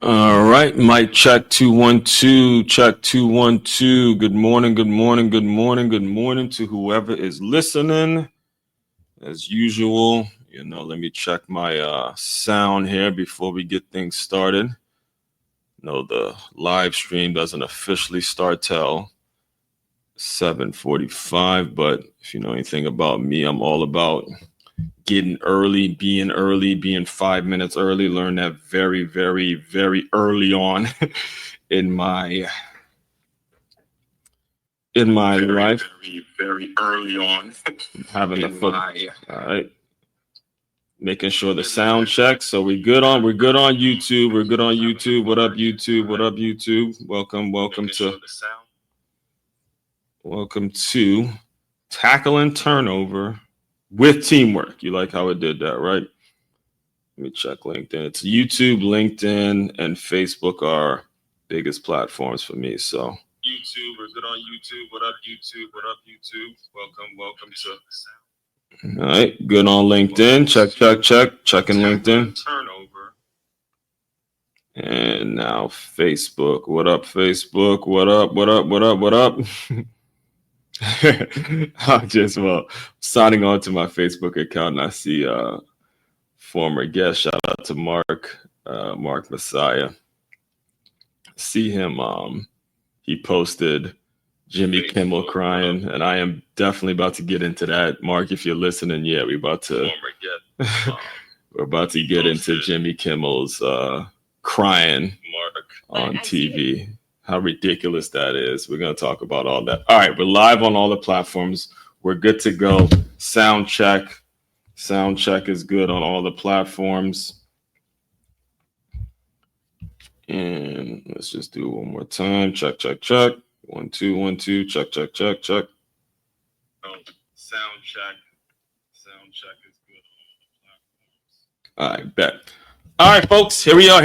All right, mic check 212, check 212. Good morning, good morning, good morning, good morning to whoever is listening. As usual, let me check my sound here before we get things started. No, the live stream doesn't officially start till 7:45, but if you know anything about me, I'm all about getting early, being 5 minutes early. Learn that very, very, very early on in my life. Very, very early on having the foot. All right. Making sure the sound checks. So we're good on YouTube. We're good on YouTube. What up, YouTube? What up, YouTube? Welcome to Tackling Turnover with Teamwork. You like how it did that, right? Let me check LinkedIn. It's YouTube, LinkedIn, and Facebook are biggest platforms for me. So YouTube, we're good on YouTube. What up, YouTube? What up, YouTube? Welcome to. All right, good on LinkedIn. Checking LinkedIn. Turnover. And now Facebook. What up, Facebook? What up? Signing on to my Facebook account, and I see former guest. Shout out to Mark Messiah. See him. He posted Jimmy Kimmel crying, and I am definitely about to get into that. Mark, if you're listening, yeah, we're about to get into Jimmy Kimmel's crying on TV. How ridiculous that is. We're going to talk about all that. All right, we're live on all the platforms. We're good to go. Sound check is good on all the platforms. And let's just do it one more time. Check. 1, 2, 1, 2. Check. Oh, sound check is good on all the platforms. All right, bet. All right, folks, here we are.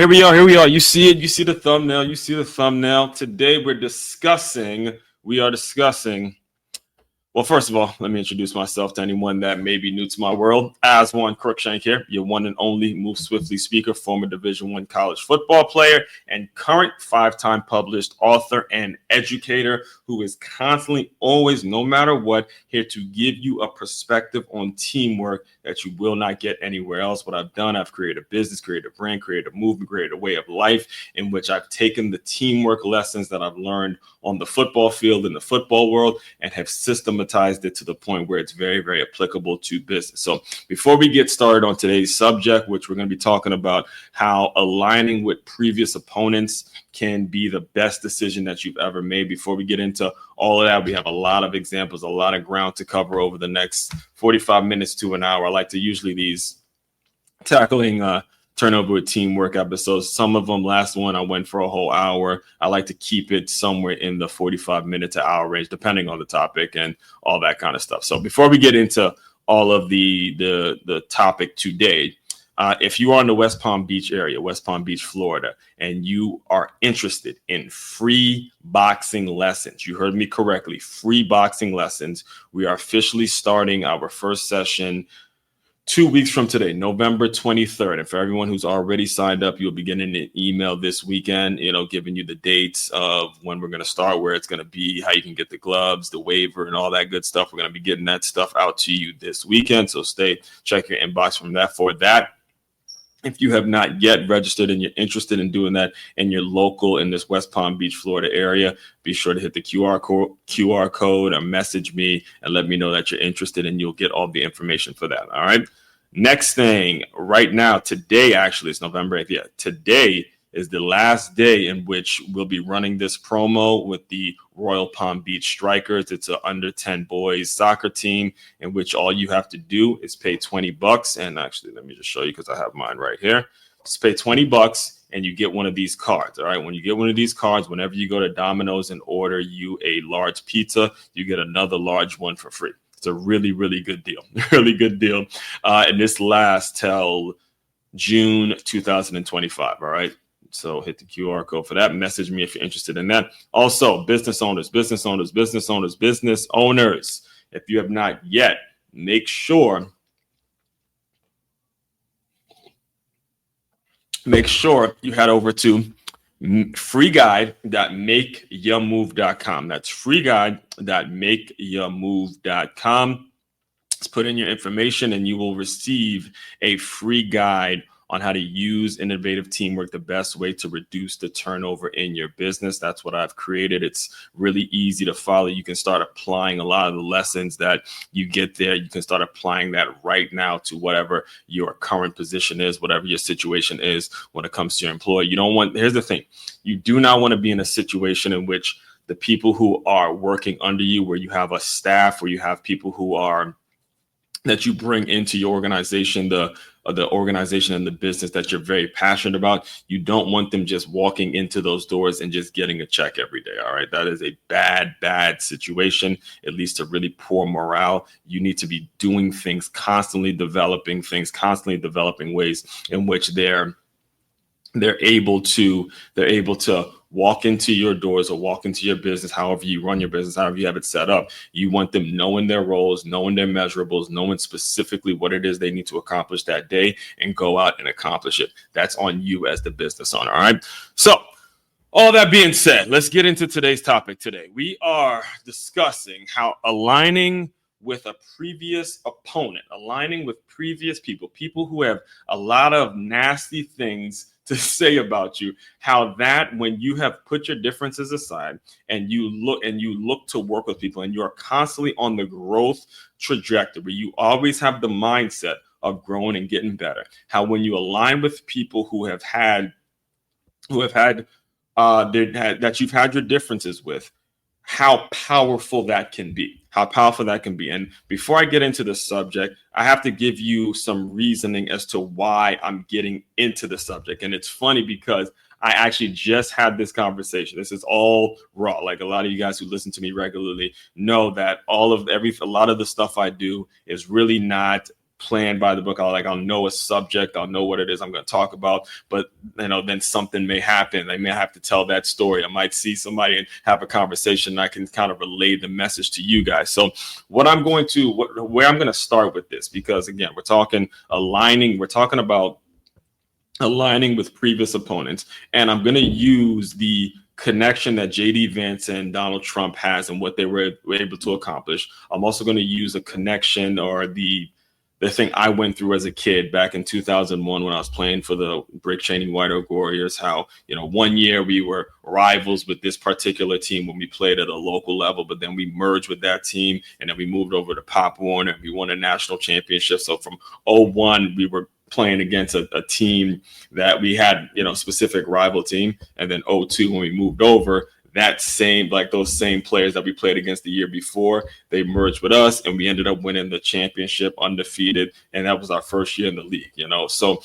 You see it. You see the thumbnail. Today we are discussing. Well, first of all, let me introduce myself to anyone that may be new to my world. Aswan Crookshank here, your one and only Move Swiftly speaker, former Division I college football player, and current 5-time published author and educator who is constantly, always, no matter what, here to give you a perspective on teamwork that you will not get anywhere else. What I've done, I've created a business, created a brand, created a movement, created a way of life in which I've taken the teamwork lessons that I've learned on the football field, in the football world, and have systematized it to the point where it's very, very applicable to business. So before we get started on today's subject, which we're going to be talking about how aligning with previous opponents can be the best decision that you've ever made. Before we get into all of that, we have a lot of examples, a lot of ground to cover over the next 45 minutes to an hour. I like to usually these tackling turnover with teamwork episodes. Some of them, last one, I went for a whole hour. I like to keep it somewhere in the 45-minute to hour range, depending on the topic and all that kind of stuff. So before we get into all of the topic today, if you are in the West Palm Beach area, West Palm Beach, Florida, and you are interested in free boxing lessons, you heard me correctly, free boxing lessons, we are officially starting our first session 2 weeks from today, November 23rd. And for everyone who's already signed up, you'll be getting an email this weekend, giving you the dates of when we're going to start, where it's going to be, how you can get the gloves, the waiver, and all that good stuff. We're going to be getting that stuff out to you this weekend. So check your inbox for that. If you have not yet registered and you're interested in doing that and you're local in this West Palm Beach, Florida area, be sure to hit the QR code or message me and let me know that you're interested, and you'll get all the information for that. All right. Next thing, right now, today, actually, it's November 8th. Yeah, today is the last day in which we'll be running this promo with the Royal Palm Beach Strikers. It's an under 10 boys soccer team in which all you have to do is pay $20. And actually, let me just show you because I have mine right here. Just pay $20 and you get one of these cards. All right. When you get one of these cards, whenever you go to Domino's and order you a large pizza, you get another large one for free. It's a really, really good deal. And this lasts till June 2025. All right. So hit the QR code for that. Message me if you're interested in that. Also, business owners. If you have not yet, make sure make sure you head over to freeguide.makeyourmove.com. That's freeguide.makeyourmove.com. Just put in your information and you will receive a free guide on how to use innovative teamwork the best way to reduce the turnover in your business. That's what I've created. It's really easy to follow. You can start applying a lot of the lessons that you get there. You can start applying that right now to whatever your current position is, whatever your situation is when it comes to your employee. Here's the thing. You do not want to be in a situation in which the people who are working under you, where you have a staff, where you have people who are that you bring into your organization, the organization and the business that you're very passionate about. You don't want them just walking into those doors and just getting a check every day. All right. That is a bad situation. It leads to really poor morale. You need to be doing things, constantly developing ways in which they're able to walk into your doors or walk into your business, however you run your business, however you have it set up. You want them knowing their roles, knowing their measurables, knowing specifically what it is they need to accomplish that day and go out and accomplish it. That's on you as the business owner. All right. So all that being said, let's get into today's topic today. We are discussing how aligning with a previous opponent, aligning with previous people who have a lot of nasty things to say about you, how that when you have put your differences aside and you look to work with people and you're constantly on the growth trajectory, you always have the mindset of growing and getting better. How when you align with people who have had that you've had your differences with, how powerful that can be. And before I get into the subject, I have to give you some reasoning as to why I'm getting into the subject. And it's funny because I actually just had this conversation. This is all raw. Like a lot of you guys who listen to me regularly know that a lot of the stuff I do is really not planned by the book. I'll know a subject, I'll know what it is I'm going to talk about, but then something may happen. I may have to tell that story. I might see somebody and have a conversation and I can kind of relay the message to you guys. So where I'm going to start with this, because again, we're talking about aligning with previous opponents, and I'm going to use the connection that JD Vance and Donald Trump has and what they were able to accomplish. I'm also going to use a connection or the thing I went through as a kid back in 2001 when I was playing for the Rick Cheney White Oak Warriors, how, 1 year we were rivals with this particular team when we played at a local level, but then we merged with that team and then we moved over to Pop Warner and we won a national championship. So from 01, we were playing against a team that we had, specific rival team. And then 02, when we moved over, those same players that we played against the year before, they merged with us and we ended up winning the championship undefeated. And that was our first year in the league, So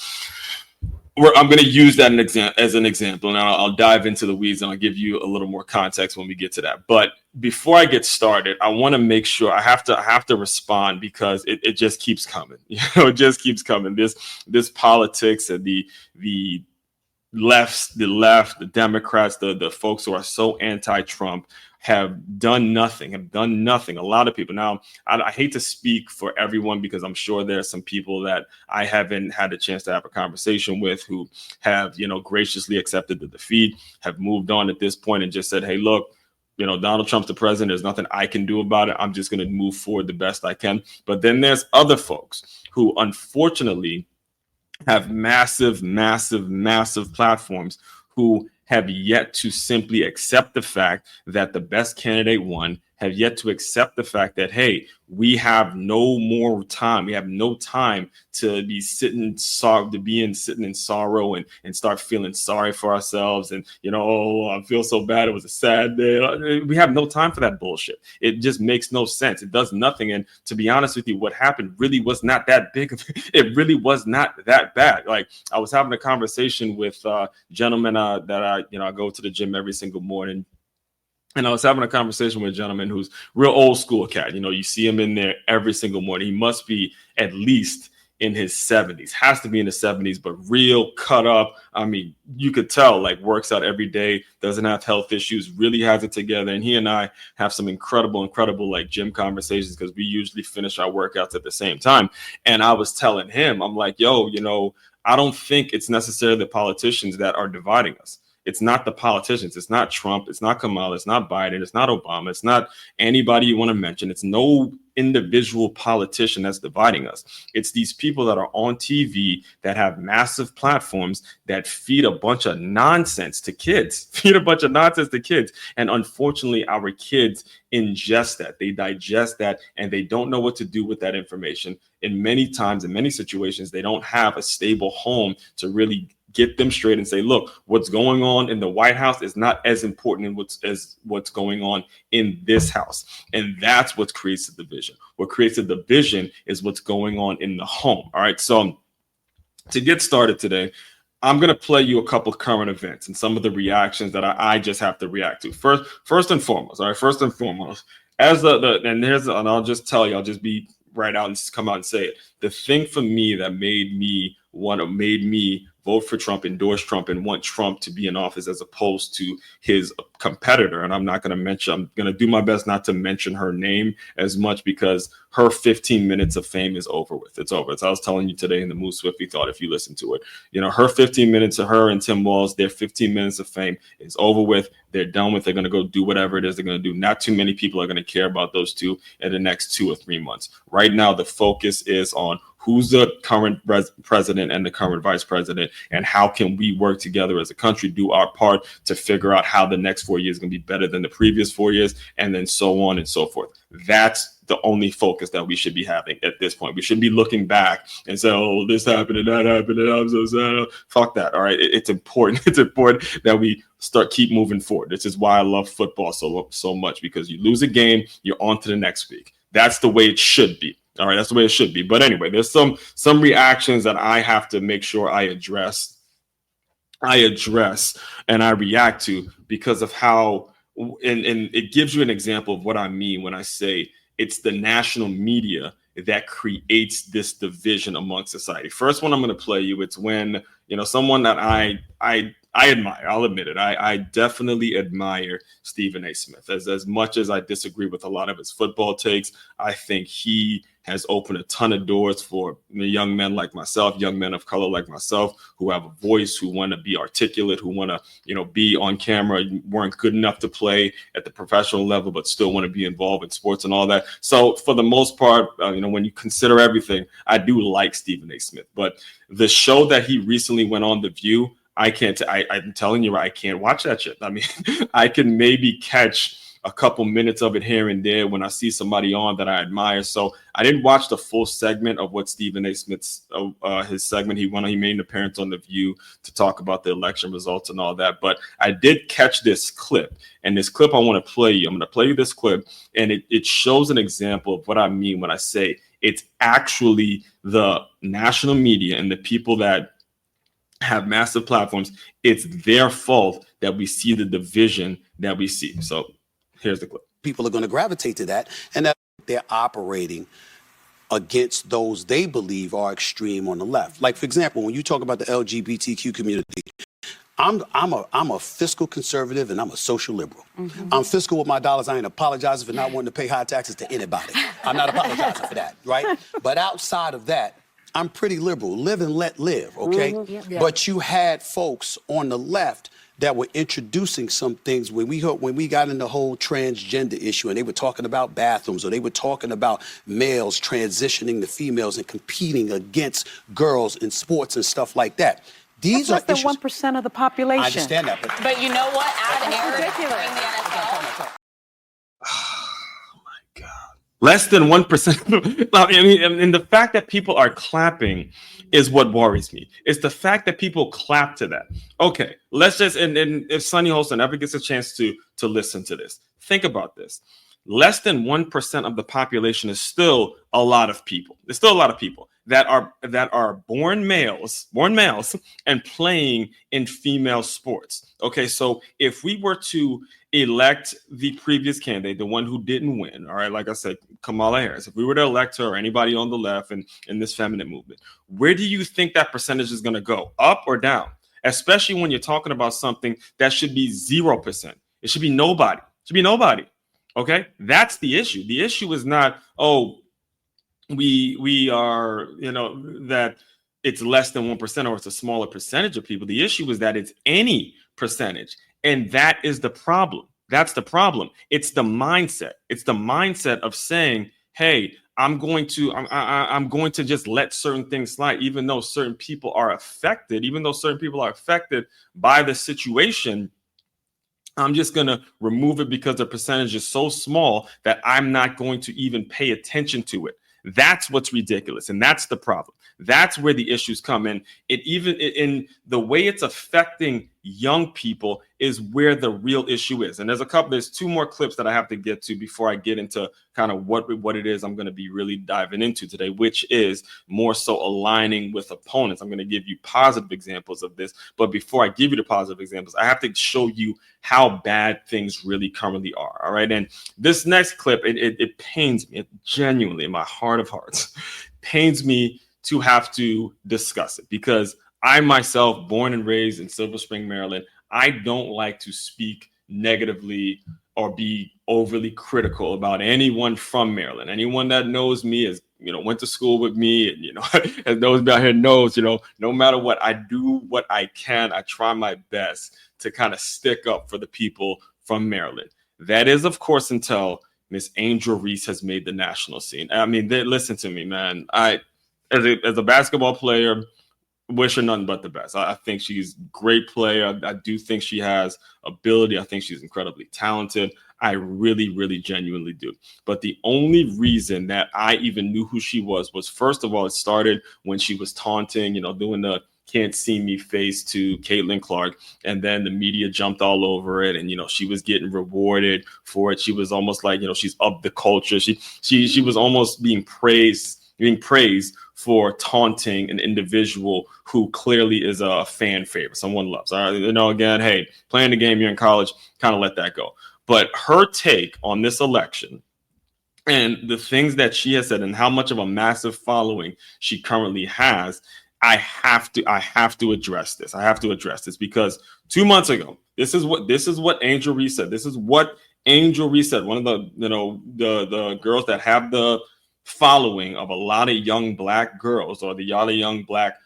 I'm going to use that as an example. And I'll dive into the weeds and I'll give you a little more context when we get to that. But before I get started, I want to make sure I have to respond because it just keeps coming. It just keeps coming. This politics and the left, the Democrats, the folks who are so anti-Trump have done nothing. A lot of people. Now, I hate to speak for everyone because I'm sure there are some people that I haven't had a chance to have a conversation with who have, graciously accepted the defeat, have moved on at this point and just said, hey, look, Donald Trump's the president. There's nothing I can do about it. I'm just going to move forward the best I can. But then there's other folks who unfortunately have massive platforms who have yet to simply accept the fact that the best candidate won, have yet to accept the fact that, hey, we have no more time. We have no time to be sitting in sorrow and start feeling sorry for ourselves. And, I feel so bad. It was a sad day. We have no time for that bullshit. It just makes no sense. It does nothing. And to be honest with you, what happened really was not that big. It really was not that bad. Like I was having a conversation with gentlemen that I go to the gym every single morning. And I was having a conversation with a gentleman who's real old school cat. You see him in there every single morning. He must be at least in his 70s, has to be in his 70s, but real cut up. I mean, you could tell, like, works out every day, doesn't have health issues, really has it together. And he and I have some incredible, like gym conversations because we usually finish our workouts at the same time. And I was telling him, I'm like, yo, I don't think it's necessarily the politicians that are dividing us. It's not the politicians. It's not Trump. It's not Kamala. It's not Biden. It's not Obama. It's not anybody you want to mention. It's no individual politician that's dividing us. It's these people that are on TV that have massive platforms that feed a bunch of nonsense to kids, And unfortunately, our kids ingest that. They digest that, and they don't know what to do with that information. In many times, in many situations, they don't have a stable home to really get them straight and say, look, what's going on in the White House is not as important as what's going on in this house. And that's what creates the division. What creates the division is what's going on in the home. All right. So to get started today, I'm going to play you a couple of current events and some of the reactions that I just have to react to. First and foremost, and I'll just tell you, I'll just be right out and just come out and say it. The thing for me that made me vote for Trump, endorse Trump, and want Trump to be in office as opposed to his competitor. And I'm going to do my best not to mention her name as much because her 15 minutes of fame is over with. It's over. As I was telling you today in the Move Swiftly Thought, if you listen to it, her 15 minutes of her and Tim Walz, their 15 minutes of fame is over with. They're done with. They're going to go do whatever it is they're going to do. Not too many people are going to care about those two in the next 2 or 3 months. Right now, the focus is on who's the current president and the current vice president, and how can we work together as a country, do our part to figure out how the next 4 years is going to be better than the previous 4 years, and then so on and so forth. That's the only focus that we should be having at this point. We should be looking back and say, oh, this happened and that happened and I'm so sad. Fuck that. All right. It's important. It's important that we keep moving forward. This is why I love football so much, because you lose a game, you're on to the next week. That's the way it should be. All right, that's the way it should be. But anyway, there's some reactions that I have to make sure I address and I react to because of how, and it gives you an example of what I mean when I say it's the national media that creates this division among society. First one I'm going to play you, it's when, someone that I admire, I'll admit it. I definitely admire Stephen A. Smith. As much as I disagree with a lot of his football takes, I think he has opened a ton of doors for young men like myself, young men of color like myself, who have a voice, who want to be articulate, who want to, be on camera, weren't good enough to play at the professional level, but still want to be involved in sports and all that. So for the most part, when you consider everything, I do like Stephen A. Smith. But the show that he recently went on, The View, I'm telling you, I can't watch that shit. I mean, I can maybe catch a couple minutes of it here and there when I see somebody on that I admire. So I didn't watch the full segment of what Stephen A. Smith's his segment. He made an appearance on The View to talk about the election results and all that. But I did catch this clip, and this clip I want to play you. I'm going to play you this clip, and it shows an example of what I mean when I say it's actually the national media and the people that have massive platforms. It's their fault that we see the division that we see. So here's the clip. People are going to gravitate to that, and that they're operating against those they believe are extreme on the left. Like, for example, when you talk about the LGBTQ community, I'm a fiscal conservative and I'm a social liberal. Mm-hmm. I'm fiscal with my dollars. I ain't apologizing for not wanting to pay high taxes to anybody. I'm not apologizing for that, right? But outside of that, I'm pretty liberal. Live and let live, okay? Mm-hmm. Yeah. But you had folks on the left that were introducing some things when we got in the whole transgender issue, and they were talking about bathrooms, or they were talking about males transitioning to females and competing against girls in sports and stuff like that. These That's less than 1% of the population. I understand that, but you know what? Out of ridiculous. Oh my God. Less than 1%. I mean, and the fact that people are clapping is what worries me. It's the fact that people clap to that. Okay, let's just, and if Sonny Holston ever gets a chance to listen to this, think about this. Less than 1% of the population is still a lot of people. There's still a lot of people that are born males and playing in female sports. Okay, so if we were to elect the previous candidate, the one who didn't win, all right, like I said, Kamala Harris, if we were to elect her or anybody on the left and in this feminine movement, where do you think that percentage is going to go, up or down? Especially when you're talking about something that should be 0%. It should be nobody. It should be nobody. Okay, that's the issue. The issue is not, we are, that it's less than 1% or it's a smaller percentage of people. The issue is that it's any percentage. And that is the problem. That's the problem. It's the mindset. It's the mindset of saying, hey, I'm going to just let certain things slide, even though certain people are affected, by the situation. I'm just going to remove it because the percentage is so small that I'm not going to even pay attention to it. That's what's ridiculous. And that's the problem. That's where the issues come in. In the way it's affecting young people is where the real issue is. And there's two more clips that I have to get to before I get into kind of what it is I'm going to be really diving into today, which is more so aligning with opponents. I'm going to give you positive examples of this. But before I give you the positive examples, I have to show you how bad things really currently are. All right. And this next clip, it pains me. It genuinely, in my heart of hearts, pains me to have to discuss it, because I myself, born and raised in Silver Spring, Maryland, I don't like to speak negatively or be overly critical about anyone from Maryland. Anyone that knows me is, went to school with me and, and knows me out here knows, no matter what, I do what I can. I try my best to kind of stick up for the people from Maryland. That is, of course, until Miss Angel Reese has made the national scene. I mean, listen to me, man. As a basketball player, wish her nothing but the best. I think she's a great player. I do think she has ability. I think she's incredibly talented. I really, really genuinely do. But the only reason that I even knew who she was, first of all, it started when she was taunting, doing the can't see me face to Caitlin Clark. And then the media jumped all over it. And, she was getting rewarded for it. She was almost like, she's of the culture. She was almost being praised for taunting an individual who clearly is a fan favorite, someone loves. Again, hey, playing the game, you're in college, kind of let that go. But her take on this election and the things that she has said and how much of a massive following she currently has, I have to address this. I have to address this because 2 months ago, this is what Angel Reese said. This is what Angel Reese said. One of the girls that have the following of a lot of young black girls, or the lot of young black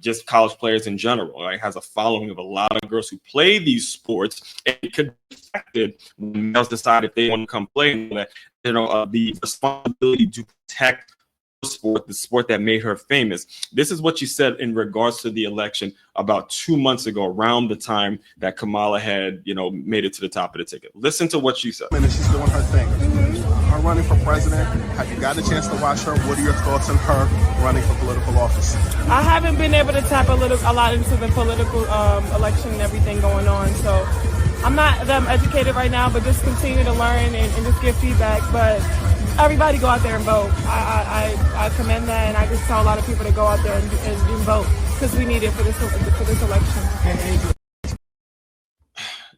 just college players in general, right, has a following of a lot of girls who play these sports, and it could be affected when males decide if they want to come play. That the responsibility to protect the sport that made her famous. This is what she said in regards to the election about 2 months ago, around the time that Kamala had made it to the top of the ticket. Listen to what she said. And she's doing her thing. Her running for president. Have you got a chance to watch her? What are your thoughts on her running for political office? I haven't been able to tap a lot into the political election and everything going on, so I'm not that educated right now, but just continue to learn and just give feedback. But everybody go out there and vote. I commend that, and I just tell a lot of people to go out there and vote because we need it for this election.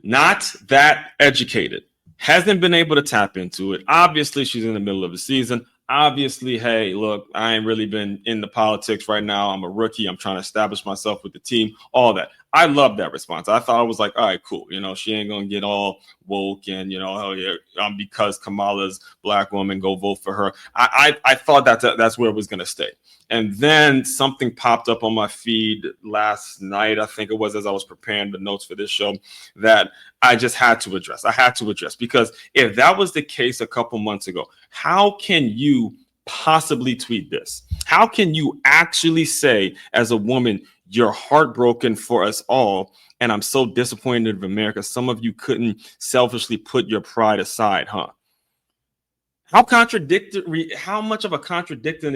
Not that educated. Hasn't been able to tap into it. Obviously, she's in the middle of the season. Obviously, hey, look, I ain't really been in the politics right now. I'm a rookie. I'm trying to establish myself with the team, all that. I love that response. I thought I was like, all right, cool. She ain't going to get all woke and, oh, yeah, because Kamala's black woman, go vote for her. I thought that's where it was going to stay. And then something popped up on my feed last night, I think it was, as I was preparing the notes for this show, that I just had to address. I had to address, because if that was the case a couple months ago, how can you possibly tweet this? How can you actually say, as a woman, you're heartbroken for us all, and I'm so disappointed in America, some of you couldn't selfishly put your pride aside, huh? How contradictory, how much of a contradiction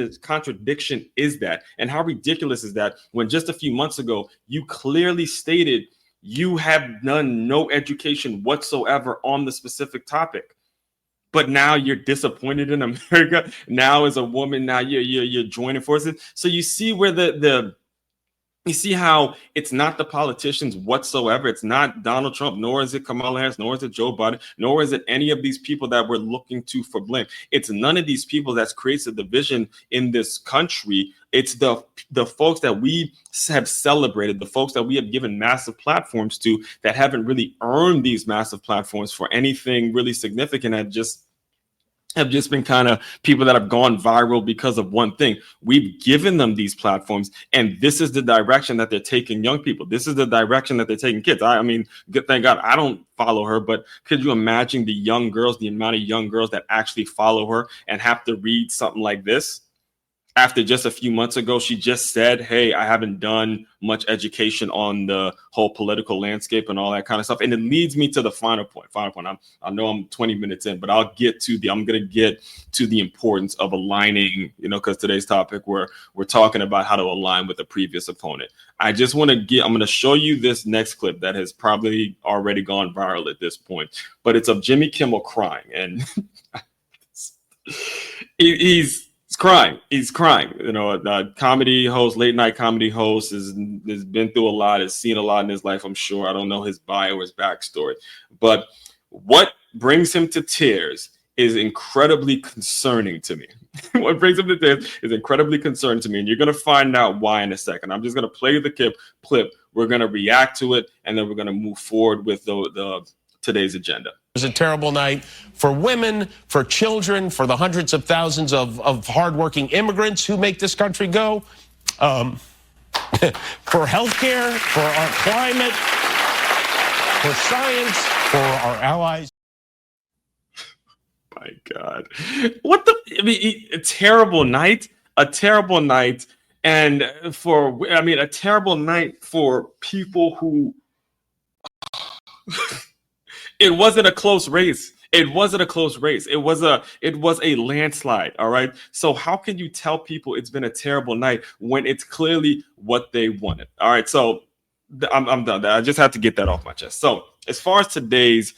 is that? And how ridiculous is that when just a few months ago, you clearly stated you have done no education whatsoever on the specific topic. But now you're disappointed in America. Now as a woman, now you're joining forces. So you see where you see how it's not the politicians whatsoever. It's not Donald Trump, nor is it Kamala Harris, nor is it Joe Biden, nor is it any of these people that we're looking to for blame. It's none of these people that creates a division in this country. It's the folks that we have celebrated, the folks that we have given massive platforms to, that haven't really earned these massive platforms for anything really significant, and just have just been kind of people that have gone viral because of one thing. We've given them these platforms, and this is the direction that they're taking young people. This is the direction that they're taking kids. I mean, good, thank God I don't follow her, but could you imagine the young girls, the amount of young girls that actually follow her and have to read something like this? After just a few months ago, she just said, hey, I haven't done much education on the whole political landscape and all that kind of stuff. And it leads me to the final point. I know I'm 20 minutes in, but I'm going to get to the importance of aligning, because today's topic, we're talking about how to align with the previous opponent. I'm going to show you this next clip that has probably already gone viral at this point, but it's of Jimmy Kimmel crying. And he's crying. He's crying. A comedy host, late night comedy host, has been through a lot, has seen a lot in his life, I'm sure. I don't know his bio or his backstory. But what brings him to tears is incredibly concerning to me. What brings him to tears is incredibly concerning to me. And you're going to find out why in a second. I'm just going to play the clip. We're going to react to it, and then we're going to move forward with the today's agenda. It was a terrible night for women, for children, for the hundreds of thousands of hardworking immigrants who make this country go, for healthcare, for our climate, for science, for our allies. My God, a terrible night, and a terrible night for people who. It wasn't a close race. It was a landslide. All right. So how can you tell people it's been a terrible night when it's clearly what they wanted? All right. So I'm done. I just have to get that off my chest. So as far as today's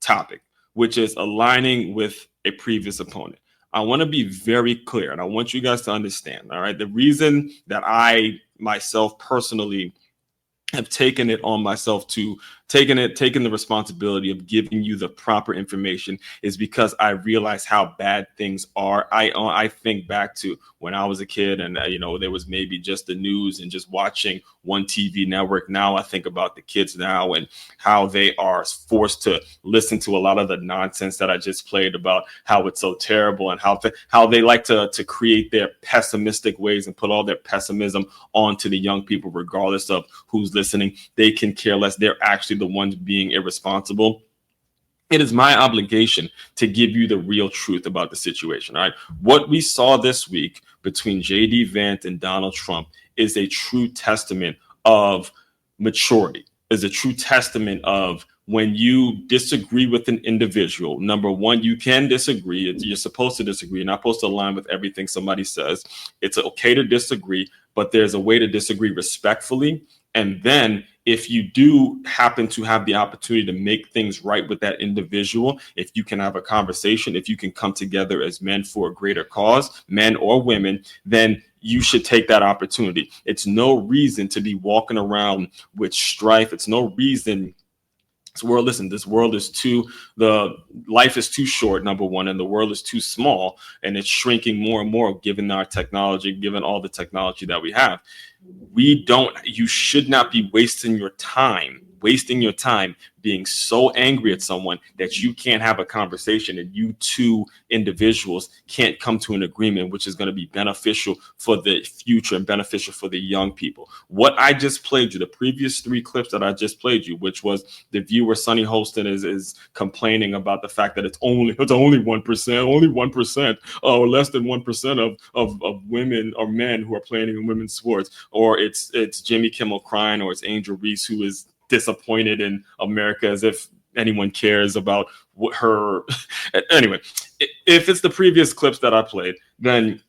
topic, which is aligning with a previous opponent, I want to be very clear, and I want you guys to understand. All right. The reason that I myself personally have taken it on myself to taken the responsibility of giving you the proper information is because I realize how bad things are. I think back to when I was a kid, and there was maybe just the news and just watching one TV network. Now I think about the kids now and how they are forced to listen to a lot of the nonsense that I just played about how it's so terrible and how they like to create their pessimistic ways and put all their pessimism onto the young people, regardless of who's listening. They can care less. They're actually the ones being irresponsible. It is my obligation to give you the real truth about the situation. All right. What we saw this week between J.D. Vance and Donald Trump is a true testament of maturity, is a true testament of when you disagree with an individual. Number one, you can disagree. You're supposed to disagree. You're not supposed to align with everything somebody says. It's okay to disagree, but there's a way to disagree respectfully. And then if you do happen to have the opportunity to make things right with that individual, if you can have a conversation, if you can come together as men for a greater cause, men or women, then you should take that opportunity. It's no reason to be walking around with strife. It's no reason. Life is too short, number one, and the world is too small, and it's shrinking more and more given our technology, given all the technology that we have. You should not be wasting your time being so angry at someone that you can't have a conversation and you two individuals can't come to an agreement, which is going to be beneficial for the future and beneficial for the young people. What I just played you, the previous 3 clips that I just played you, which was the viewer Sonny Holston is complaining about the fact that it's only 1%, or less than 1% of women or men who are playing in women's sports, or it's Jimmy Kimmel crying, or it's Angel Reese who is disappointed in America, as if anyone cares about what her. Anyway, if it's the previous clips that I played, then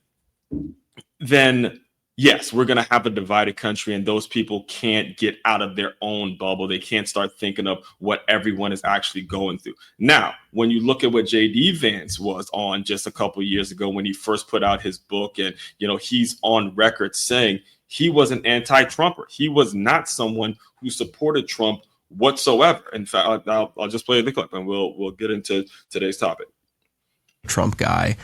yes, we're going to have a divided country, and those people can't get out of their own bubble. They can't start thinking of what everyone is actually going through. Now, when you look at what J.D. Vance was on just a couple of years ago when he first put out his book, and he's on record saying he was an anti-Trumper. He was not someone who supported Trump whatsoever. In fact, I'll just play the clip and we'll get into today's topic. Trump guy.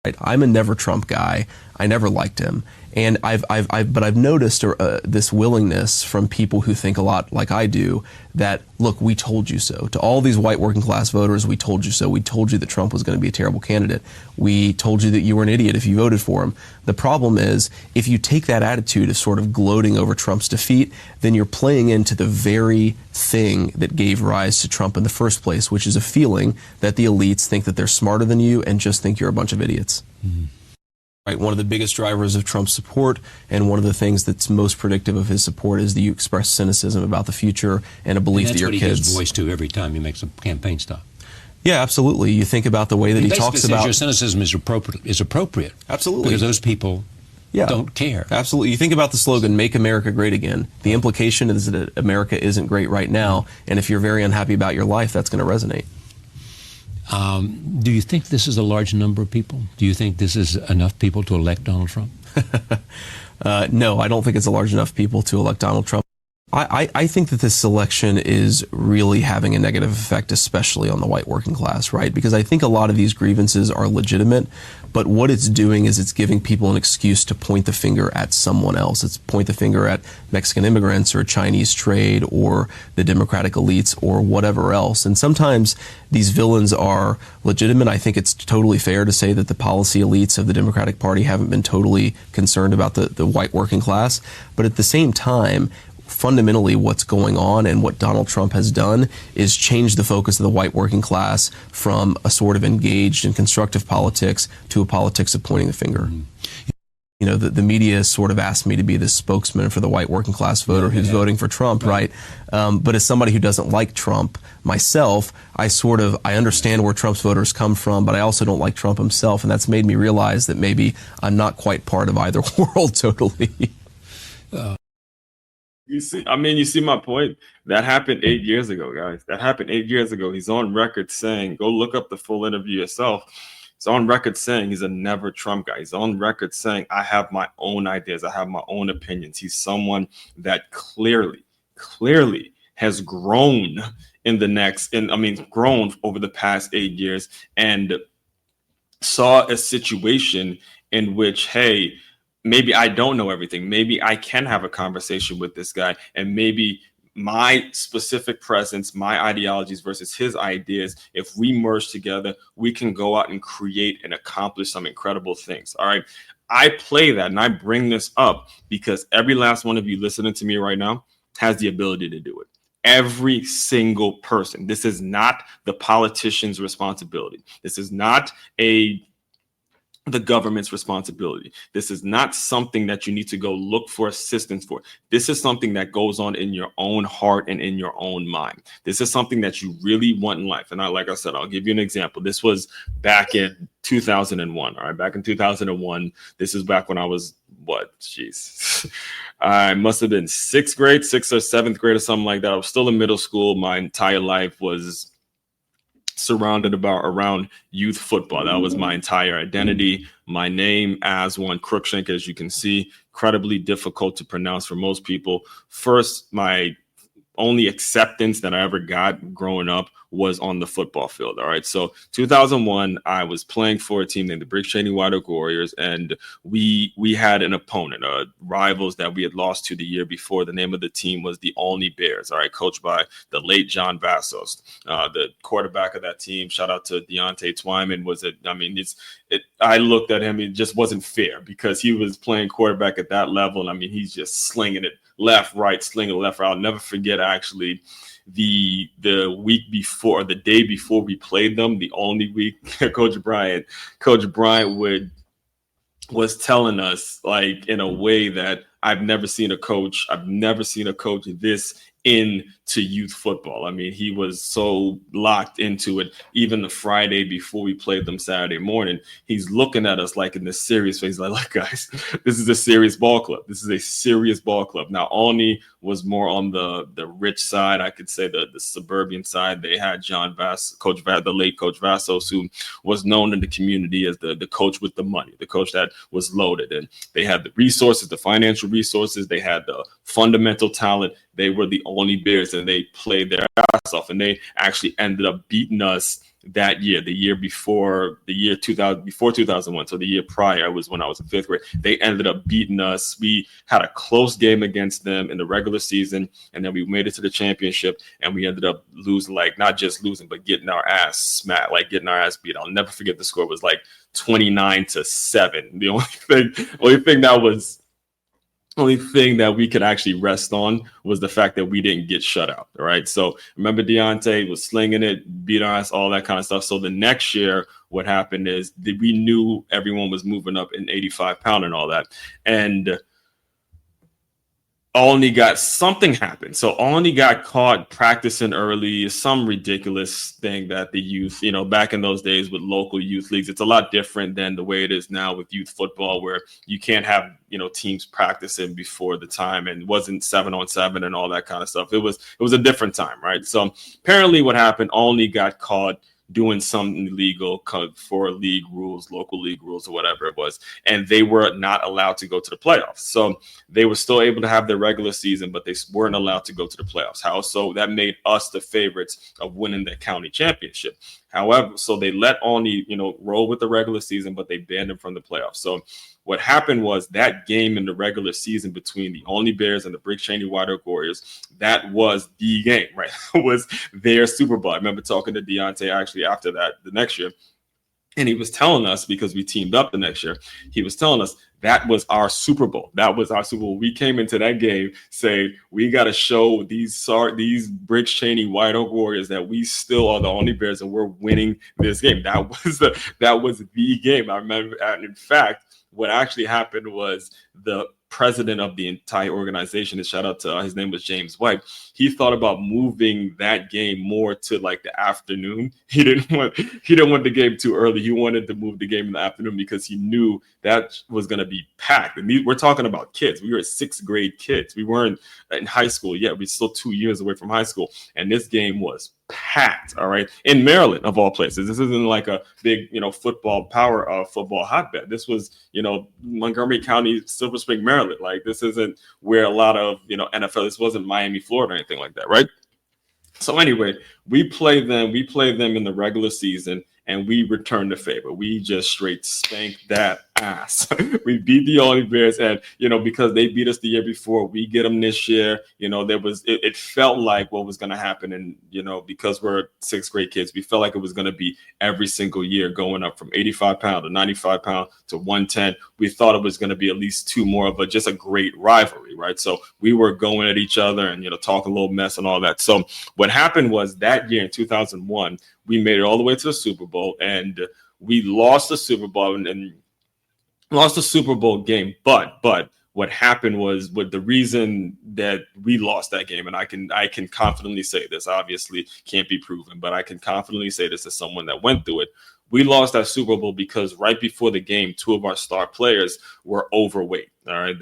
Right? I'm a never Trump guy. I never liked him. And I've noticed this willingness from people who think a lot like I do that, look, we told you so. To all these white working class voters, we told you so. We told you that Trump was going to be a terrible candidate. We told you that you were an idiot if you voted for him. The problem is, if you take that attitude of sort of gloating over Trump's defeat, then you're playing into the very thing that gave rise to Trump in the first place, which is a feeling that the elites think that they're smarter than you and just think you're a bunch of idiots. Mm-hmm. Right, one of the biggest drivers of Trump's support, and one of the things that's most predictive of his support, is that you express cynicism about the future and a belief that your kids. That's what he gives voice to every time he makes a campaign stop. Yeah, absolutely. You think about the way that he talks about. Your cynicism is appropriate. Absolutely, because those people don't care. Absolutely. You think about the slogan, "Make America Great Again." The implication is that America isn't great right now, and if you're very unhappy about your life, that's going to resonate. Do you think this is a large number of people? Do you think this is enough people to elect Donald Trump? No, I don't think it's a large enough people to elect Donald Trump. I think that this election is really having a negative effect, especially on the white working class, right? Because I think a lot of these grievances are legitimate, but what it's doing is it's giving people an excuse to point the finger at someone else. It's point the finger at Mexican immigrants or Chinese trade or the Democratic elites or whatever else. And sometimes these villains are legitimate. I think it's totally fair to say that the policy elites of the Democratic Party haven't been totally concerned about the white working class. But at the same time, fundamentally what's going on and what Donald Trump has done is change the focus of the white working class from a sort of engaged and constructive politics to a politics of pointing the finger. Mm-hmm. You know, the media has sort of asked me to be the spokesman for the white working class voter who's voting for Trump, right? But as somebody who doesn't like Trump myself, I understand where Trump's voters come from, but I also don't like Trump himself, and that's made me realize that maybe I'm not quite part of either world totally. You see my point? That happened 8 years ago, guys. That happened 8 years ago. He's on record saying, go look up the full interview yourself. He's on record saying he's a never Trump guy. He's on record saying, I have my own ideas. I have my own opinions. He's someone that clearly has grown grown over the past 8 years and saw a situation in which, hey, maybe I don't know everything. Maybe I can have a conversation with this guy, and maybe my specific presence, my ideologies versus his ideas, if we merge together, we can go out and create and accomplish some incredible things. All right. I play that and I bring this up because every last one of you listening to me right now has the ability to do it. Every single person. This is not the politician's responsibility. This is not the government's responsibility. This is not something that you need to go look for assistance for. This is something that goes on in your own heart and in your own mind. This is something that you really want in life. And like I said, I'll give you an example. This was back in 2001. All right. Back in 2001, this is back when I was I must have been sixth or seventh grade or something like that. I was still in middle school. My entire life was surrounded around youth football. That was my entire identity. My name, as one Crookshank, as you can see, incredibly difficult to pronounce for most people. First, my only acceptance that I ever got growing up was on the football field. All right. So 2001, I was playing for a team named the Brick Cheney White Oak Warriors, and we had an opponent, rivals that we had lost to the year before. The name of the team was the Olney Bears. All right, coached by the late John Vassos. The quarterback of that team, shout out to Deontay Twyman, I looked at him, it just wasn't fair because he was playing quarterback at that level. And he's just slinging it left, right, slinging it left, right. I'll never forget actually the week before, the day before we played them, the only week, Coach Bryant was telling us, like, in a way that I've never seen a coach this into youth football. He was so locked into it. Even the Friday before we played them Saturday morning, he's looking at us like in this serious face, like, look, guys, this is a serious ball club. This is a serious ball club. Now, Olney was more on the rich side. I could say the suburban side. They had the late Coach Vassos, who was known in the community as the coach with the money, the coach that was loaded. And they had the resources, the financial resources. They had the fundamental talent. they were the only Bears, and they played their ass off, and they actually ended up beating us that year, the year before, the year 2000, before 2001. So the year prior was when I was in fifth grade. They ended up beating us. We had a close game against them in the regular season, and then we made it to the championship, and we ended up losing, like not just losing, but getting our ass smacked, like getting our ass beat. I'll never forget the score was like 29-7. The only thing that we could actually rest on was the fact that we didn't get shut out. All right. So remember, Deontay was slinging it, beat our ass, all that kind of stuff. So the next year, what happened is that we knew everyone was moving up in 85-pound and all that. And Alney got something happened. So Alney got caught practicing early, some ridiculous thing that the youth, back in those days with local youth leagues, it's a lot different than the way it is now with youth football, where you can't have, teams practicing before the time, and it wasn't 7-on-7 and all that kind of stuff. It was a different time, right? So apparently what happened, Alney got caught doing something illegal for league rules, local league rules, or whatever it was, and they were not allowed to go to the playoffs. So they were still able to have their regular season, but they weren't allowed to go to the playoffs. How? So that made us the favorites of winning the county championship. However, so they let Alney, roll with the regular season, but they banned him from the playoffs. So what happened was that game in the regular season between the Alney Bears and the Brick Cheney White Oak Warriors, that was the game, right? It was their Super Bowl. I remember talking to Deontay actually after that the next year, and he was telling us, because we teamed up the next year, he was telling us that was our Super Bowl. That was our Super Bowl. We came into that game saying, we got to show these Brick Cheney White Oak Warriors that we still are the only Bears and we're winning this game. That was the game. I remember, and in fact, what actually happened was the president of the entire organization, and shout out to his name was James White, he thought about moving that game more to like the afternoon. He didn't want the game too early. He wanted to move the game in the afternoon because he knew that was going to be packed. And we're talking about kids. We were sixth grade kids. We weren't in high school yet. We're still 2 years away from high school, and this game was packed. All right, in Maryland of all places. This isn't like a big football hotbed. This was Montgomery County, Silver Spring, Maryland. Like, this isn't where a lot of NFL. This wasn't Miami, Florida, or anything like that, right? So anyway, we played them in the regular season, and we returned the favor. We just straight spanked that ass. We beat the Alney Bears, and because they beat us the year before, we get them this year. It felt like what was going to happen, and because we're sixth grade kids, we felt like it was going to be every single year going up from 85-pound to 95-pound to 110. We thought it was going to be at least two more of just a great rivalry, right? So we were going at each other and talking a little mess and all that. So what happened was that year in 2001, we made it all the way to the Super Bowl, and we lost the Super Bowl and lost the Super Bowl game. But what happened was, with the reason that we lost that game, and I can confidently say this, obviously can't be proven, but I can confidently say this as someone that went through it. We lost that Super Bowl because right before the game, two of our star players were overweight. All right.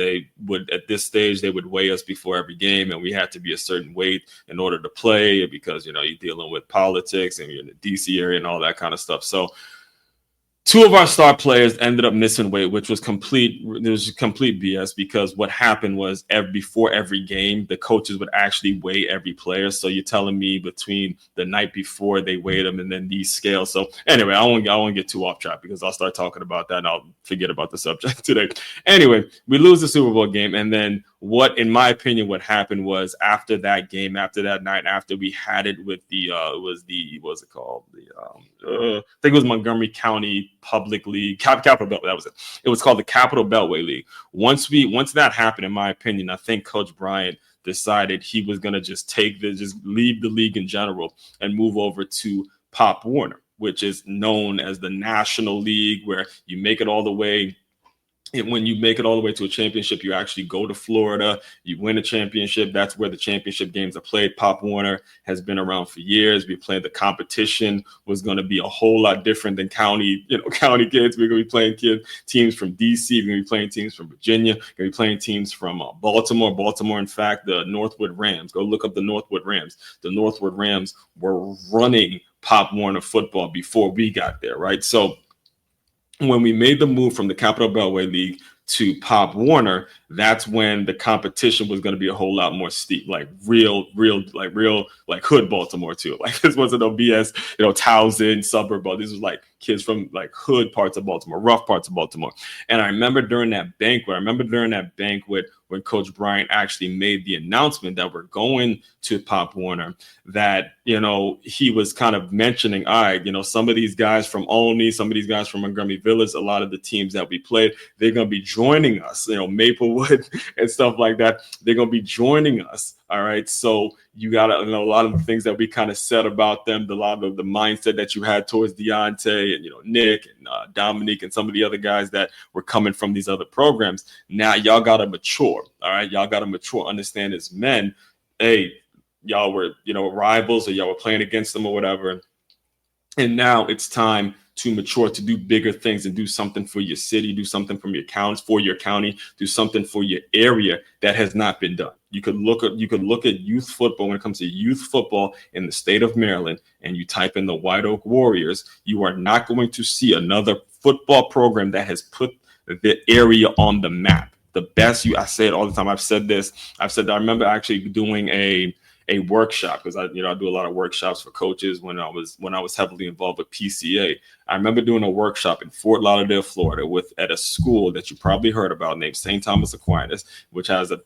At this stage, they would weigh us before every game, and we had to be a certain weight in order to play, because, you're dealing with politics and you're in the DC area and all that kind of stuff. So two of our star players ended up missing weight, which was complete BS, because what happened was before every game, the coaches would actually weigh every player. So you're telling me between the night before they weighed them and then these scales. So anyway, I won't get too off track, because I'll start talking about that and I'll forget about the subject today. Anyway, we lose the Super Bowl game, and then in my opinion, what happened was, after that game, after that night, after we had it with I think it was Montgomery County Public League, Capital Beltway. That was it. It was called the Capital Beltway League. Once that happened, in my opinion, I think Coach Bryant decided he was going to just leave the league in general and move over to Pop Warner, which is known as the National League, where you make it all the way. And when you make it all the way to a championship, you actually go to Florida, you win a championship. That's where the championship games are played. Pop Warner has been around for years. We played, the competition was going to be a whole lot different than county kids. We're going to be playing teams from DC. We're going to be playing teams from Virginia. We're going to be playing teams from Baltimore. Baltimore, in fact, the Northwood Rams. Go look up the Northwood Rams. The Northwood Rams were running Pop Warner football before we got there, right? So when we made the move from the Capital Beltway League to Pop Warner, that's when the competition was going to be a whole lot more steep, like real hood Baltimore too. Like this wasn't no BS, Townsend suburb. This was like kids from like hood parts of Baltimore, rough parts of Baltimore. And I remember during that banquet when Coach Bryant actually made the announcement that we're going to Pop Warner, that, he was kind of mentioning, all right, some of these guys from Olney, some of these guys from Montgomery Village, a lot of the teams that we played, they're going to be joining us, Maplewood and stuff like that. They're going to be joining us. All right. So you got to know a lot of the things that we kind of said about them, a lot of the mindset that you had towards Deontay and, Nick and Dominique and some of the other guys that were coming from these other programs. Now y'all got to mature. All right. Y'all got to mature, understand as men, hey, y'all were, rivals, or y'all were playing against them or whatever. And now it's time to mature, to do bigger things and do something for your city, do something for your county, do something for your area that has not been done. You could look at youth football. When it comes to youth football in the state of Maryland, and you type in the White Oak Warriors, you are not going to see another football program that has put the area on the map. The best, I say it all the time. I remember actually doing a workshop, because I do a lot of workshops for coaches when I was heavily involved with PCA. I remember doing a workshop in Fort Lauderdale, Florida, at a school that you probably heard about named St. Thomas Aquinas, which has a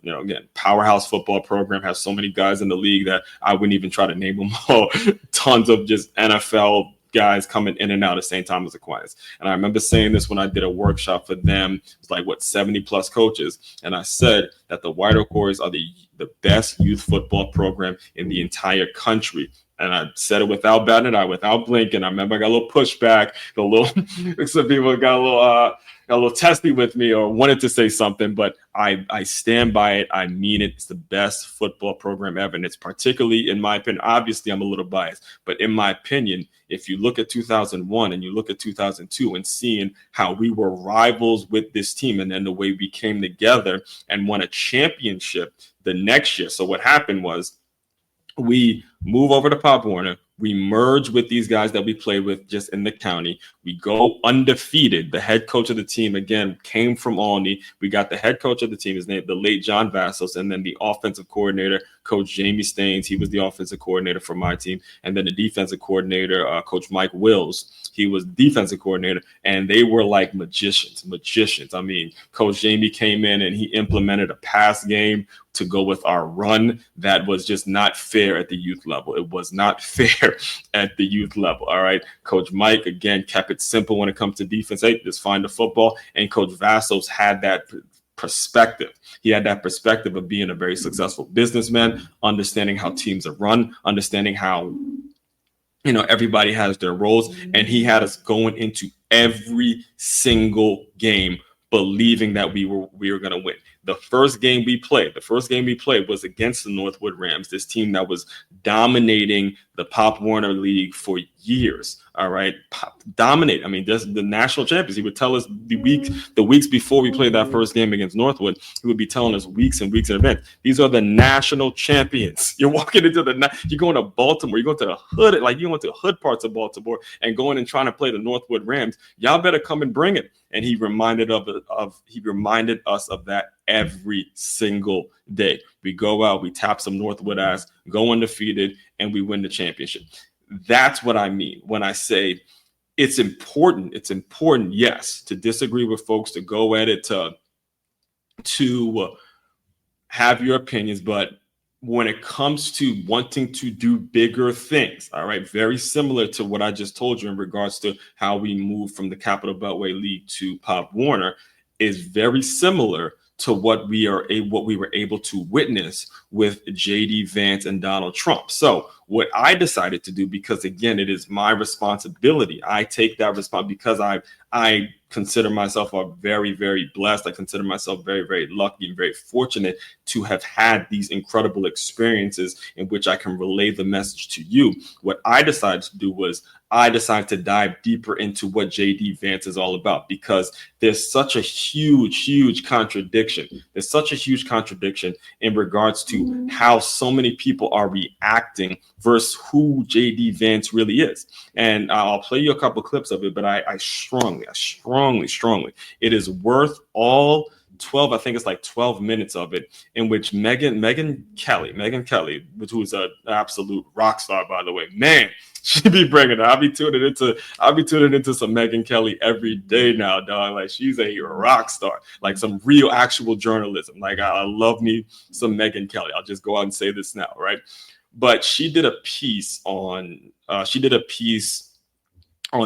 powerhouse football program, has so many guys in the league that I wouldn't even try to name them all. Tons of just NFL guys coming in and out of St. Thomas Aquinas. And I remember saying this when I did a workshop for them. It's like 70 plus coaches. And I said that the White Oak Warriors are the best youth football program in the entire country. And I said it without batting an eye, without blinking. I remember I got a little pushback, some people got a little testy with me or wanted to say something, but I stand by it. I mean it. It's the best football program ever. And it's particularly, in my opinion, obviously I'm a little biased, but in my opinion, if you look at 2001 and you look at 2002 and seeing how we were rivals with this team, and then the way we came together and won a championship the next year. So what happened was, we move over to Pop Warner. We merge with these guys that we played with just in the county. We go undefeated. The head coach of the team, again, came from Olney. We got the head coach of the team, his name, the late John Vassos, and then the offensive coordinator, Coach Jamie Staines. He was the offensive coordinator for my team. And then the defensive coordinator, Coach Mike Wills. He was defensive coordinator, and they were like magicians. I mean, Coach Jamie came in and he implemented a pass game to go with our run that was just not fair at the youth level. It was not fair at the youth level. All right. Coach Mike, again, kept it simple when it comes to defense. Hey, just find the football. And Coach Vassos had that perspective. He had that perspective of being a very successful businessman, understanding how teams are run, understanding how everybody has their roles. And he had us going into every single game believing that we were going to win. The first game we played was against the Northwood Rams, this team that was dominating the Pop Warner League for years. All right. Dominate. I mean, just the national champions. He would tell us the weeks before we played that first game against Northwood, he would be telling us weeks and weeks in advance. These are the national champions. You're walking into you're going to Baltimore, you're going to the hood, like you went to hood parts of Baltimore and going and trying to play the Northwood Rams. Y'all better come and bring it. And he reminded us of that every single day. We go out, we tap some Northwood ass, go undefeated, and we win the championship. That's what I mean when I say it's important. It's important, yes, to disagree with folks, to go at it, to have your opinions. But when it comes to wanting to do bigger things, all right, very similar to what I just told you in regards to how we moved from the Capital Beltway League to Pop Warner, is very similar to what we were able to witness with JD Vance and Donald Trump. So what I decided to do, because again, it is my responsibility. I take that responsibility because I consider myself very, very blessed. I consider myself very, very lucky and very fortunate to have had these incredible experiences in which I can relay the message to you. What I decided to do was I decided to dive deeper into what JD Vance is all about, because there's such a huge contradiction. There's such a huge contradiction in regards to how so many people are reacting versus who JD Vance really is. And I'll play you a couple clips of it, but I strongly, it is worth all I think it's like 12 minutes of it, in which Megan Kelly, who is an absolute rock star, by the way, man, she be bringing it. I'll be tuning into some Megan Kelly every day now, dog. Like, she's a rock star, like some real actual journalism. Like, I love me some Megan Kelly. I'll just go out and say this now, right? But she did a piece on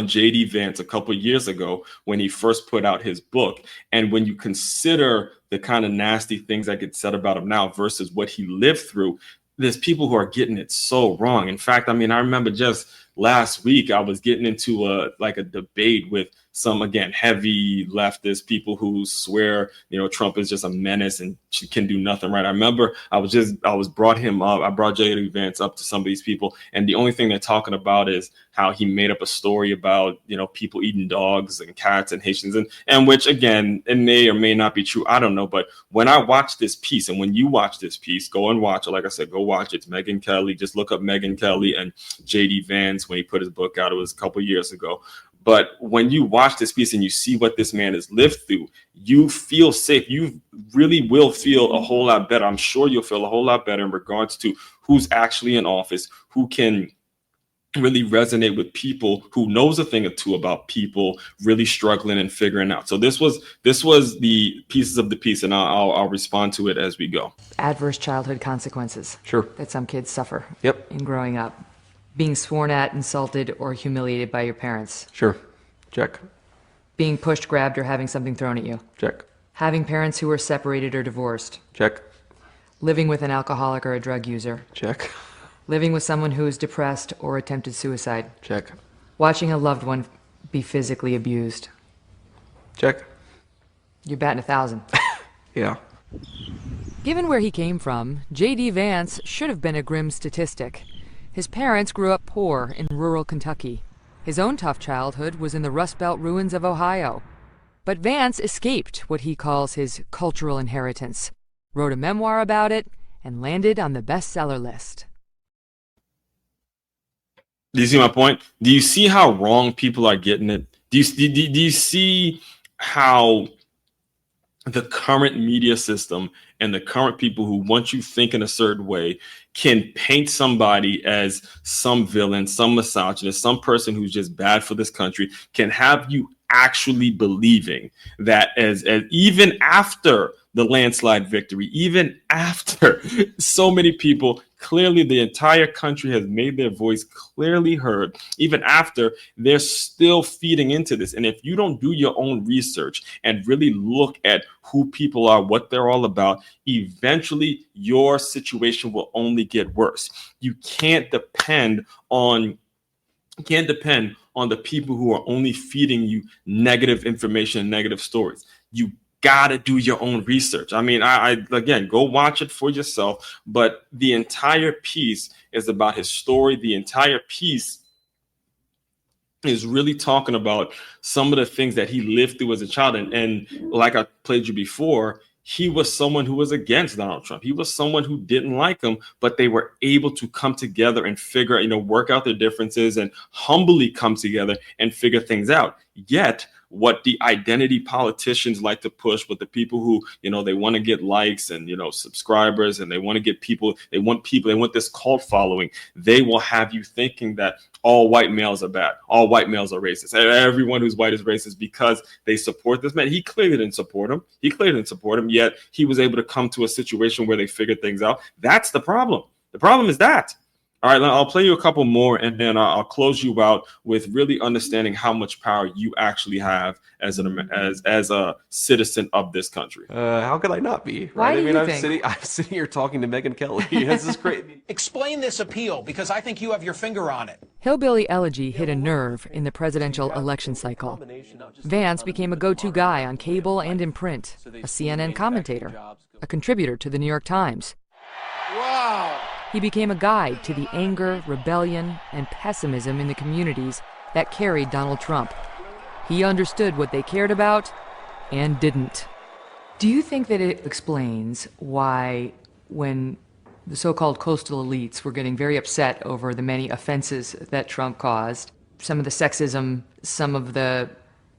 J.D. Vance a couple of years ago when he first put out his book. And when you consider the kind of nasty things that get said about him now versus what he lived through, there's people who are getting it so wrong. In fact, I mean, I remember just last week I was getting into a debate with some, again, heavy leftist people who swear, Trump is just a menace and she can do nothing right. I remember I brought J.D. Vance up to some of these people, and the only thing they're talking about is how he made up a story about, people eating dogs and cats and Haitians, and which, again, it may or may not be true. I don't know. But when I watched this piece, and when you watch this piece, go and watch it. Like I said, go watch it. It's Megan Kelly. Just look up Megan Kelly and J.D. Vance when he put his book out. It was a couple years ago. But when you watch this piece and you see what this man has lived through, you feel safe. You really will feel a whole lot better. I'm sure you'll feel a whole lot better in regards to who's actually in office, who can really resonate with people, who knows a thing or two about people really struggling and figuring out. So this was the pieces of the piece, and I'll respond to it as we go. Adverse childhood consequences. Sure. That some kids suffer. Yep. In growing up. Being sworn at, insulted, or humiliated by your parents. Sure. Check. Being pushed, grabbed, or having something thrown at you. Check. Having parents who are separated or divorced. Check. Living with an alcoholic or a drug user. Check. Living with someone who is depressed or attempted suicide. Check. Watching a loved one be physically abused. Check. You're batting 1,000. Yeah. Given where he came from, J.D. Vance should have been a grim statistic. His parents grew up poor in rural Kentucky. His own tough childhood was in the Rust Belt ruins of Ohio. But Vance escaped what he calls his cultural inheritance, wrote a memoir about it, and landed on the bestseller list. Do you see my point? Do you see how wrong people are getting it? Do you see how the current media system and the current people who want you think in a certain way can paint somebody as some villain, some misogynist, some person who's just bad for this country, can have you actually believing that as even after the landslide victory, even after so many people, clearly the entire country has made their voice clearly heard, even after, they're still feeding into this. And if you don't do your own research and really look at who people are, what they're all about, eventually your situation will only get worse. You can't depend on the people who are only feeding you negative information and negative stories. You gotta do your own research. I mean, I again, go watch it for yourself. But the entire piece is about his story. The entire piece is really talking about some of the things that he lived through as a child. And like I played you before, he was someone who was against Donald Trump. He was someone who didn't like him, but they were able to come together and work out their differences and humbly come together and figure things out. Yet, what the identity politicians like to push, with the people who, they want to get likes and, subscribers, and they want to get people, they want this cult following. They will have you thinking that all white males are bad. All white males are racist. Everyone who's white is racist because they support this man. He clearly didn't support him. Yet he was able to come to a situation where they figured things out. That's the problem. The problem is that. All right, I'll play you a couple more, and then I'll close you out with really understanding how much power you actually have as a citizen of this country. How could I not be? Why Right? do you I'm think? sitting here talking to Megan Kelly. This is great. Explain this appeal, because I think you have your finger on it. Hillbilly Elegy hit a nerve in the presidential election cycle. Vance became a go-to guy on cable and in print, a CNN commentator, a contributor to the New York Times. Wow. He became a guide to the anger, rebellion, and pessimism in the communities that carried Donald Trump. He understood what they cared about and didn't. Do you think that it explains why, when the so-called coastal elites were getting very upset over the many offenses that Trump caused, some of the sexism, some of the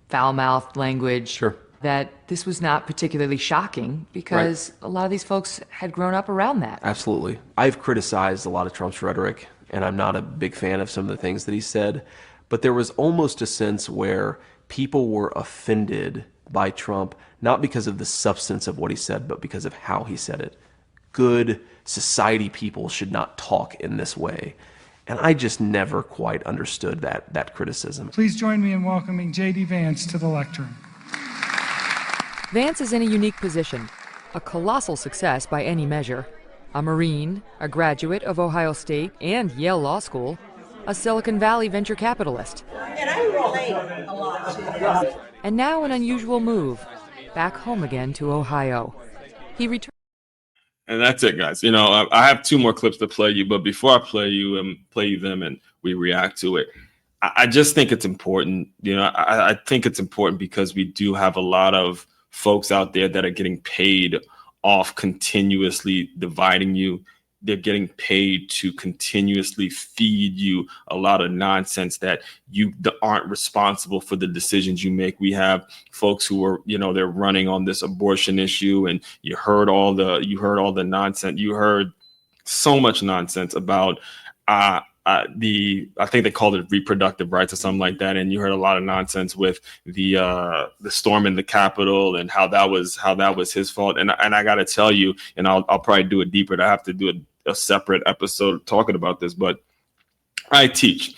foul-mouthed language, Sure. that this was not particularly shocking because a lot of these folks had grown up around that. Absolutely. I've criticized a lot of Trump's rhetoric, and I'm not a big fan of some of the things that he said, but there was almost a sense where people were offended by Trump, not because of the substance of what he said, but because of how he said it. Good society people should not talk in this way. And I just never quite understood that criticism. Please join me in welcoming J.D. Vance to the lectern. Vance is in a unique position, a colossal success by any measure. A Marine, a graduate of Ohio State and Yale Law School, a Silicon Valley venture capitalist. And I relate a lot to this. And now an unusual move, back home again to Ohio. He returned. And that's it, guys. You know, I have 2 more clips to play you, but before I play you them and we react to it, I just think it's important. You know, I think it's important because we do have a lot of folks out there that are getting paid off continuously dividing you. They're getting paid to continuously feed you a lot of nonsense that you aren't responsible for the decisions you make. We have folks who are, you know, they're running on this abortion issue, and you heard all the nonsense. You heard so much nonsense about I think they called it reproductive rights or something like that. And you heard a lot of nonsense with the storm in the Capitol and how that was his fault. And I got to tell you, and I'll probably do it deeper. I have to do a separate episode talking about this, but I teach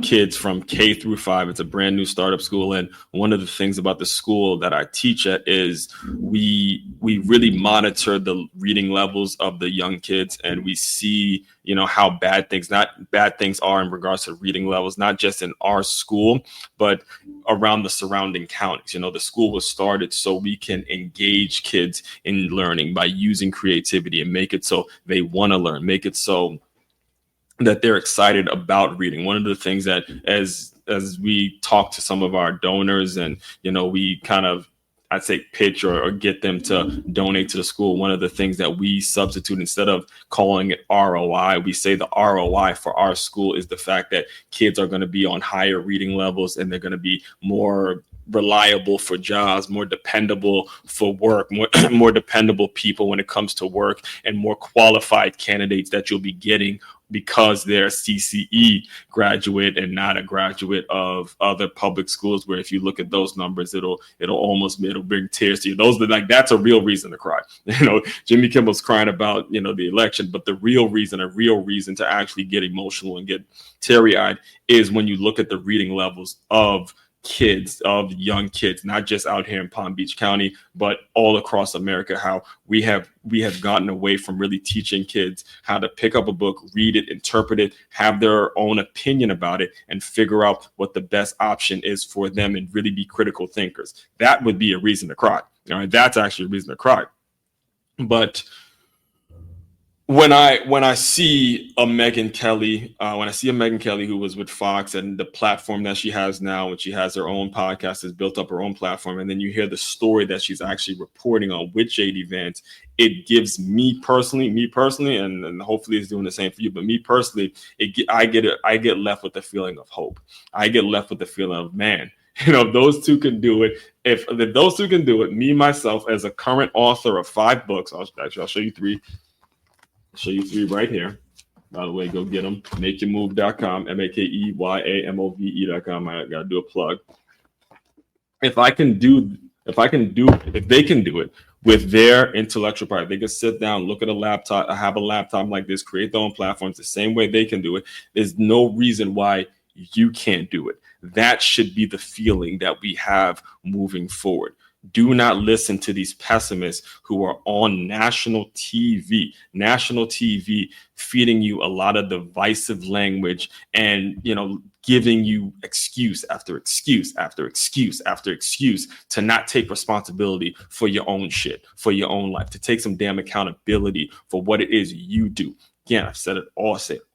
kids from K through 5. It's a brand new startup school. And one of the things about the school that I teach at is we really monitor the reading levels of the young kids, and we see, you know, how bad things are in regards to reading levels, not just in our school, but around the surrounding counties. You know, the school was started so we can engage kids in learning by using creativity and make it so they want to learn, make it so that they're excited about reading. One of the things that as we talk to some of our donors and, you know, we kind of, I'd say, pitch or get them to donate to the school, one of the things that we substitute, instead of calling it ROI, we say the ROI for our school is the fact that kids are going to be on higher reading levels, and they're going to be more reliable for jobs, more dependable for work, more dependable people when it comes to work, and more qualified candidates that you'll be getting because they're a CCE graduate and not a graduate of other public schools, where if you look at those numbers, it'll bring tears to you. That's a real reason to cry. You know, Jimmy Kimmel's crying about, you know, the election, but a real reason to actually get emotional and get teary-eyed is when you look at the reading levels of young kids, not just out here in Palm Beach County, but all across America, how we have gotten away from really teaching kids how to pick up a book, read it, interpret it, have their own opinion about it, and figure out what the best option is for them, and really be critical thinkers. That would be a reason to cry. All right, that's actually a reason to cry. But when I see a Megyn Kelly, who was with Fox, and the platform that she has now, and she has her own podcast, has built up her own platform, and then you hear the story that she's actually reporting on with JD Vance, it gives me personally, and hopefully it's doing the same for you, but me personally, I get left with the feeling of hope. I get left with the feeling of, man, you know, if those two can do it, if those two can do it, me, myself, as a current author of 5 books, I'll show you 3. Show you 3 right here. By the way, go get them. MakeYourMove.com, MakeYamove.com. I gotta do a plug. If they can do it with their intellectual property, they can sit down, look at a laptop, have a laptop like this, create their own platforms the same way they can do it. There's no reason why you can't do it. That should be the feeling that we have moving forward. Do not listen to these pessimists who are on national TV, feeding you a lot of divisive language and, you know, giving you excuse after excuse after excuse after excuse to not take responsibility for your own shit, for your own life, to take some damn accountability for what it is you do. Again, I've said it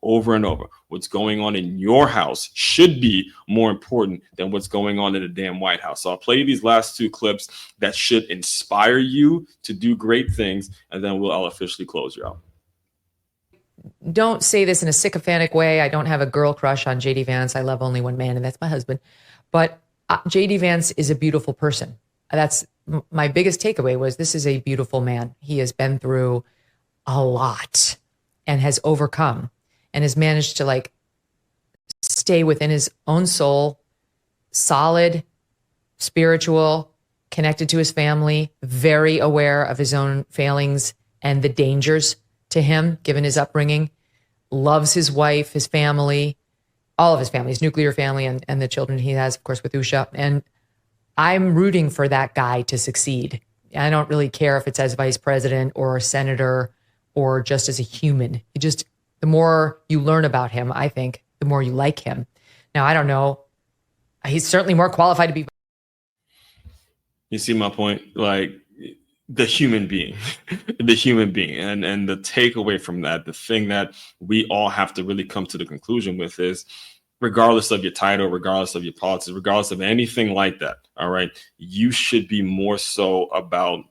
over and over. What's going on in your house should be more important than what's going on in the damn White House. So I'll play you these last 2 clips that should inspire you to do great things, and then I'll officially close you out. Don't say this in a sycophantic way. I don't have a girl crush on JD Vance. I love only one man, and that's my husband. But JD Vance is a beautiful person. That's my biggest takeaway was this is a beautiful man. He has been through a lot and has overcome and has managed to like stay within his own soul, solid, spiritual, connected to his family, very aware of his own failings and the dangers to him, given his upbringing, loves his wife, his family, all of his family, his nuclear family, and the children he has, of course, with Usha. And I'm rooting for that guy to succeed. I don't really care if it's as vice president or a senator or just as a human. The more you learn about him, I think, the more you like him. Now, I don't know. He's certainly more qualified to be. You see my point? Like the human being, the human being. And the takeaway from that, the thing that we all have to really come to the conclusion with is, regardless of your title, regardless of your politics, regardless of anything like that, all right, you should be more so about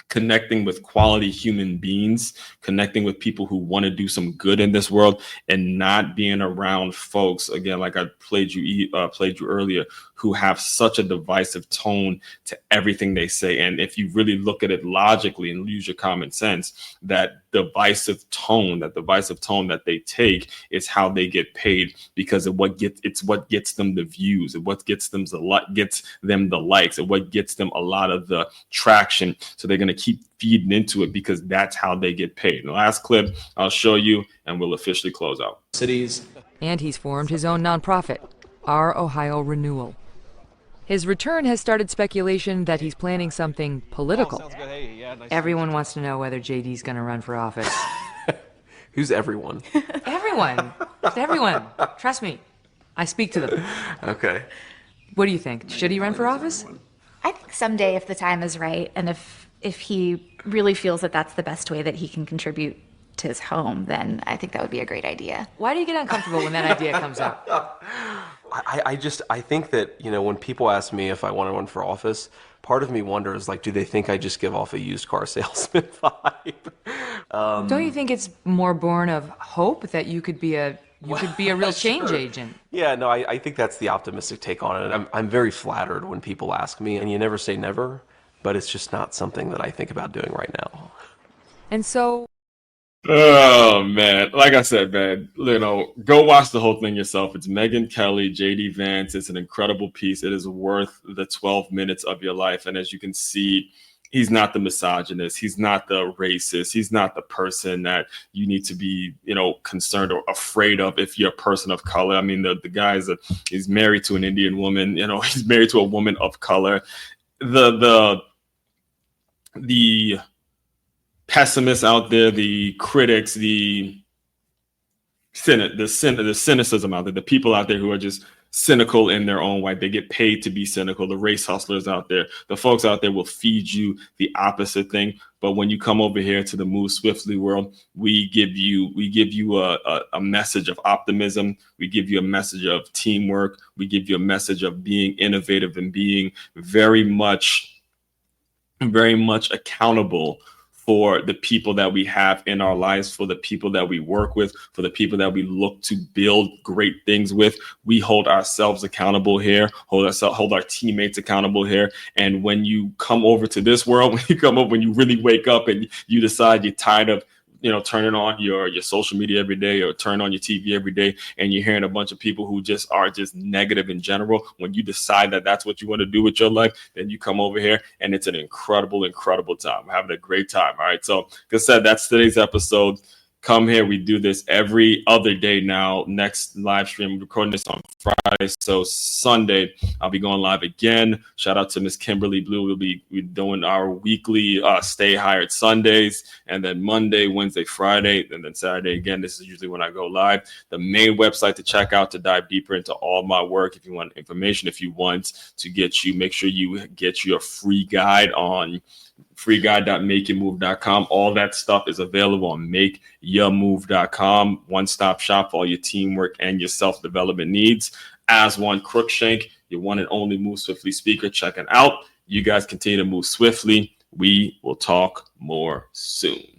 connecting with quality human beings, connecting with people who want to do some good in this world, and not being around folks, again, like I played you earlier, who have such a divisive tone to everything they say. And if you really look at it logically and use your common sense, that divisive tone that they take is how they get paid, because of what gets them the views, and what gets them the likes, and what gets them a lot of the traction. So they're going to keep feeding into it because that's how they get paid. In the last clip I'll show you, and we'll officially close out. Cities. And he's formed his own nonprofit, Our Ohio Renewal. His return has started speculation that he's planning something political. Everyone wants to know whether JD's going to run for office. Who's everyone? Everyone. Just everyone. Trust me. I speak to them. Okay. What do you think? Should he run for office? I think someday, if the time is right, and if he really feels that that's the best way that he can contribute to his home, then I think that would be a great idea. Why do you get uncomfortable when that idea comes up? I think that, when people ask me if I want to run for office, part of me wonders, like, do they think I just give off a used car salesman vibe? Don't you think it's more born of hope that you could be a real change agent? Yeah, no, I think that's the optimistic take on it. I'm very flattered when people ask me, and you never say never, but it's just not something that I think about doing right now. And so... Oh man, like I said, man, go watch the whole thing yourself. It's Megyn Kelly, JD Vance. It's an incredible piece. It is worth the 12 minutes of your life. And as you can see, he's not the misogynist. He's not the racist. He's not the person that you need to be, concerned or afraid of if you're a person of color. I mean, the guy he's married to an Indian woman. He's married to a woman of color. The pessimists out there, the critics, the cynicism out there, the people out there who are just cynical in their own way. They get paid to be cynical. The race hustlers out there, the folks out there will feed you the opposite thing. But when you come over here to the Move Swiftly world, we give you a message of optimism. We give you a message of teamwork. We give you a message of being innovative and being very much accountable for the people that we have in our lives, for the people that we work with, for the people that we look to build great things with. We hold ourselves accountable here, hold our teammates accountable here. And when you come over to this world, when you really wake up and you decide you're tired of turning on your social media every day or turn on your TV every day, and you're hearing a bunch of people who are just negative in general, when you decide that that's what you want to do with your life, then you come over here and it's an incredible, incredible time. We're having a great time. All right. So, like I said, that's today's episode. Come here. We do this every other day now. Next live stream, we're recording this on Friday. So Sunday, I'll be going live again. Shout out to Miss Kimberly Blue. We'll be doing our weekly Stay Hired Sundays, and then Monday, Wednesday, Friday, and then Saturday again. This is usually when I go live. The main website to check out to dive deeper into all my work. If you want information, if you want to make sure you get your free guide on freeguide.makeyourmove.com. All that stuff is available on makeyourmove.com. One-stop shop for all your teamwork and your self-development needs. As one Crookshank, your one and only Move Swiftly speaker, checking out. You guys continue to move swiftly. We will talk more soon.